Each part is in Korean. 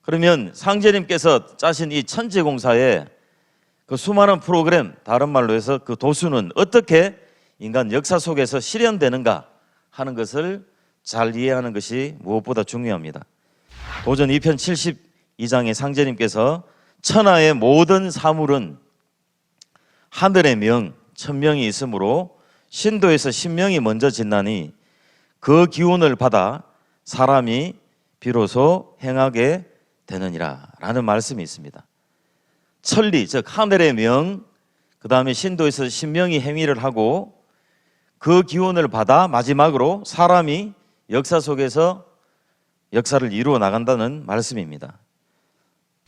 그러면 상제님께서 짜신 이 천지공사의 그 수많은 프로그램, 다른 말로 해서 그 도수는 어떻게 인간 역사 속에서 실현되는가 하는 것을 잘 이해하는 것이 무엇보다 중요합니다. 도전 2편 72장의 상제님께서 천하의 모든 사물은 하늘의 명, 천명이 있으므로 신도에서 신명이 먼저 짓나니 그 기운을 받아 사람이 비로소 행하게 되느니라 라는 말씀이 있습니다. 천리, 즉 하늘의 명, 그 다음에 신도에서 신명이 행위를 하고 그 기운을 받아 마지막으로 사람이 역사 속에서 역사를 이루어 나간다는 말씀입니다.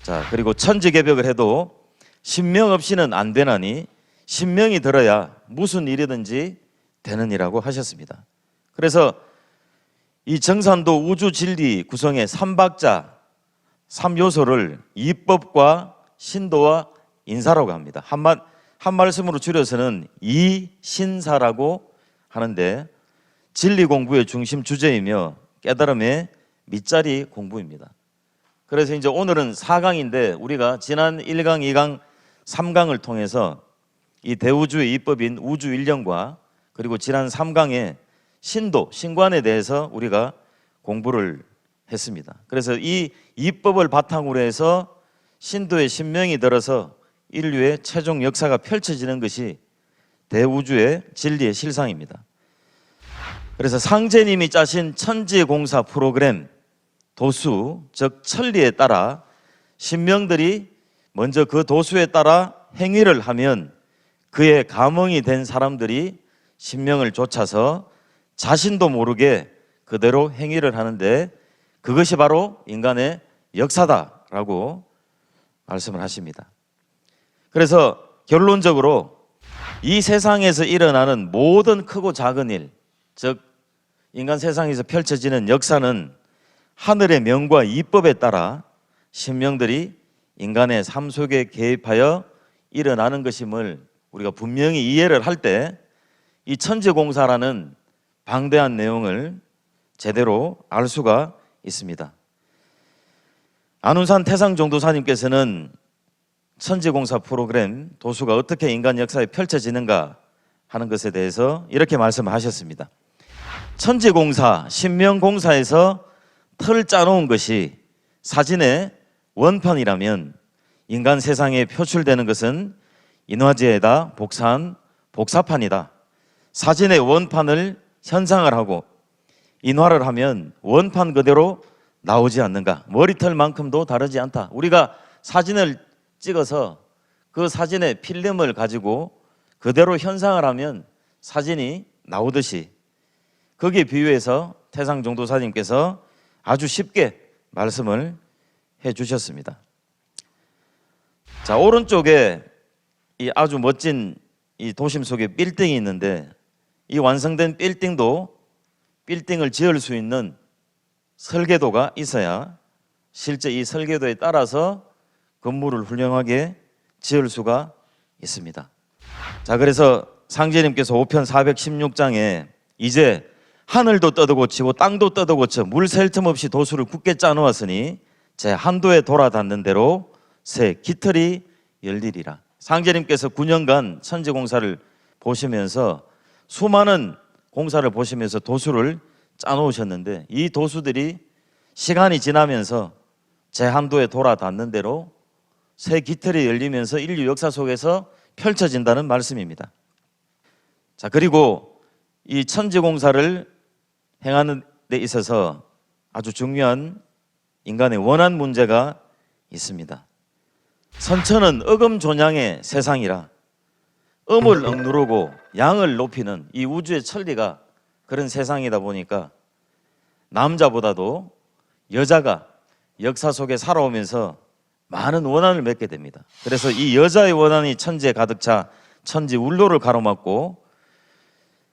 자, 그리고 천지개벽을 해도 신명 없이는 안 되나니 신명이 들어야 무슨 일이든지 되느니라고 하셨습니다. 그래서 이 정산도 우주 진리 구성의 삼박자, 3요소를 이법과 신도와 인사라고 합니다. 한 말씀으로 줄여서는 이신사라고 하는데 진리 공부의 중심 주제이며 깨달음의 밑자리 공부입니다. 그래서 이제 오늘은 4강인데 우리가 지난 1강, 2강, 3강을 통해서 이 대우주의 이법인 우주일령과 그리고 지난 3강의 신도, 신관에 대해서 우리가 공부를 했습니다. 그래서 이 이법을 바탕으로 해서 신도의 신명이 들어서 인류의 최종 역사가 펼쳐지는 것이 대우주의 진리의 실상입니다. 그래서 상제님이 짜신 천지공사 프로그램 도수, 즉 천리에 따라 신명들이 먼저 그 도수에 따라 행위를 하면 그의 감흥이 된 사람들이 신명을 좇아서 자신도 모르게 그대로 행위를 하는데 그것이 바로 인간의 역사다라고 말씀을 하십니다. 그래서 결론적으로 이 세상에서 일어나는 모든 크고 작은 일, 즉 인간 세상에서 펼쳐지는 역사는 하늘의 명과 이법에 따라 신명들이 인간의 삶 속에 개입하여 일어나는 것임을 우리가 분명히 이해를 할 때 이 천지공사라는 방대한 내용을 제대로 알 수가 있습니다. 안운산 태상종도사님께서는 천지공사 프로그램 도수가 어떻게 인간 역사에 펼쳐지는가 하는 것에 대해서 이렇게 말씀하셨습니다. 천지공사, 신명공사에서 틀을 짜놓은 것이 사진의 원판이라면 인간 세상에 표출되는 것은 인화지에다 복사한 복사판이다. 사진의 원판을 현상을 하고 인화를 하면 원판 그대로 나오지 않는가? 머리털만큼도 다르지 않다. 우리가 사진을 찍어서 그 사진의 필름을 가지고 그대로 현상을 하면 사진이 나오듯이 거기에 비유해서 태상종도사님께서 아주 쉽게 말씀을 해 주셨습니다. 자, 오른쪽에 이 아주 멋진 이 도심 속에 빌딩이 있는데 이 완성된 빌딩을 지을 수 있는 설계도가 있어야 실제 이 설계도에 따라서 건물을 훌륭하게 지을 수가 있습니다. 자, 그래서 상제님께서 5편 416장에 이제 하늘도 뜯어고치고 땅도 뜯어고쳐 물 셀 틈 없이 도수를 굳게 짜놓았으니 제 한도에 돌아닿는 대로 새 깃털이 열리리라. 상제님께서 9년간 천지공사를 보시면서 수많은 공사를 보시면서 도수를 짜놓으셨는데 이 도수들이 시간이 지나면서 제 한도에 돌아닿는 대로 새 깃털이 열리면서 인류 역사 속에서 펼쳐진다는 말씀입니다. 자, 그리고 이 천지공사를 행하는 데 있어서 아주 중요한 인간의 원한 문제가 있습니다. 선천은 어금존양의 세상이라 음을 억누르고 양을 높이는 이 우주의 천리가 그런 세상이다 보니까 남자보다도 여자가 역사 속에 살아오면서 많은 원한을 맺게 됩니다. 그래서 이 여자의 원한이 천지에 가득 차 천지 울로를 가로막고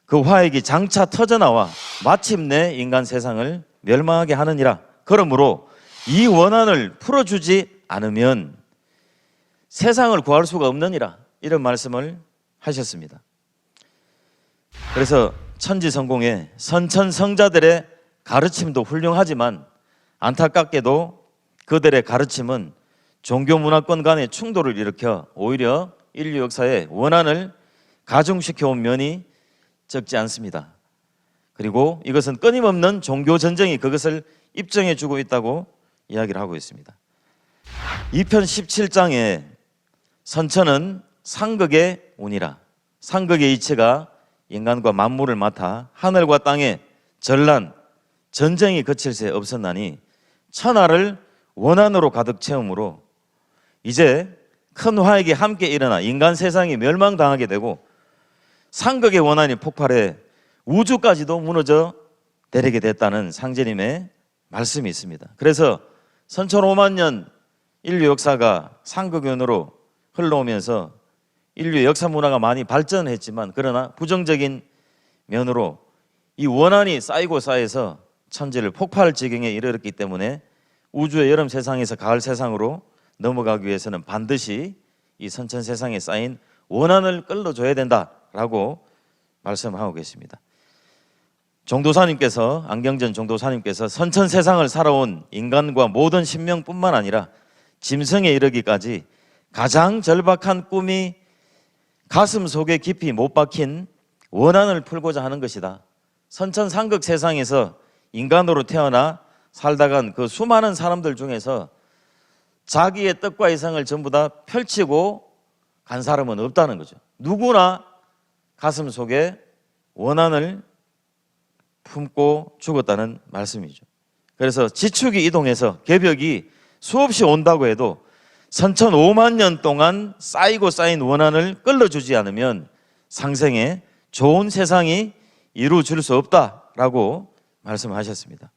그 화액이 장차 터져나와 마침내 인간 세상을 멸망하게 하느니라. 그러므로 이 원한을 풀어주지 않으면 세상을 구할 수가 없느니라. 이런 말씀을 하셨습니다. 그래서 천지성공의 선천성자들의 가르침도 훌륭하지만 안타깝게도 그들의 가르침은 종교 문화권 간의 충돌을 일으켜 오히려 인류 역사의 원한을 가중시켜 온 면이 적지 않습니다. 그리고 이것은 끊임없는 종교 전쟁이 그것을 입증해 주고 있다고 이야기를 하고 있습니다. 2편 17장에 선천은 상극의 운이라, 상극의 이치가 인간과 만물을 맡아 하늘과 땅에 전란, 전쟁이 그칠 새 없었나니 천하를 원한으로 가득 채우므로 이제 큰 화액이 함께 일어나 인간 세상이 멸망당하게 되고 상극의 원한이 폭발해 우주까지도 무너져 내리게 됐다는 상제님의 말씀이 있습니다. 그래서 선천 5만 년 인류 역사가 상극운으로 흘러오면서 인류의 역사 문화가 많이 발전했지만 그러나 부정적인 면으로 이 원한이 쌓이고 쌓여서 천지를 폭발 지경에 이르렀기 때문에 우주의 여름 세상에서 가을 세상으로 넘어가기 위해서는 반드시 이 선천 세상에 쌓인 원한을 끌어줘야 된다라고 말씀하고 계십니다. 종도사님께서, 안경전 종도사님께서 선천 세상을 살아온 인간과 모든 신명뿐만 아니라 짐승에 이르기까지 가장 절박한 꿈이 가슴 속에 깊이 못 박힌 원한을 풀고자 하는 것이다. 선천 상극 세상에서 인간으로 태어나 살다간 그 수많은 사람들 중에서 자기의 뜻과 이상을 전부 다 펼치고 간 사람은 없다는 거죠. 누구나 가슴 속에 원한을 품고 죽었다는 말씀이죠. 그래서 지축이 이동해서 개벽이 수없이 온다고 해도 선천 5만 년 동안 쌓이고 쌓인 원한을 끌어주지 않으면 상생에 좋은 세상이 이루어질 수 없다라고 말씀하셨습니다.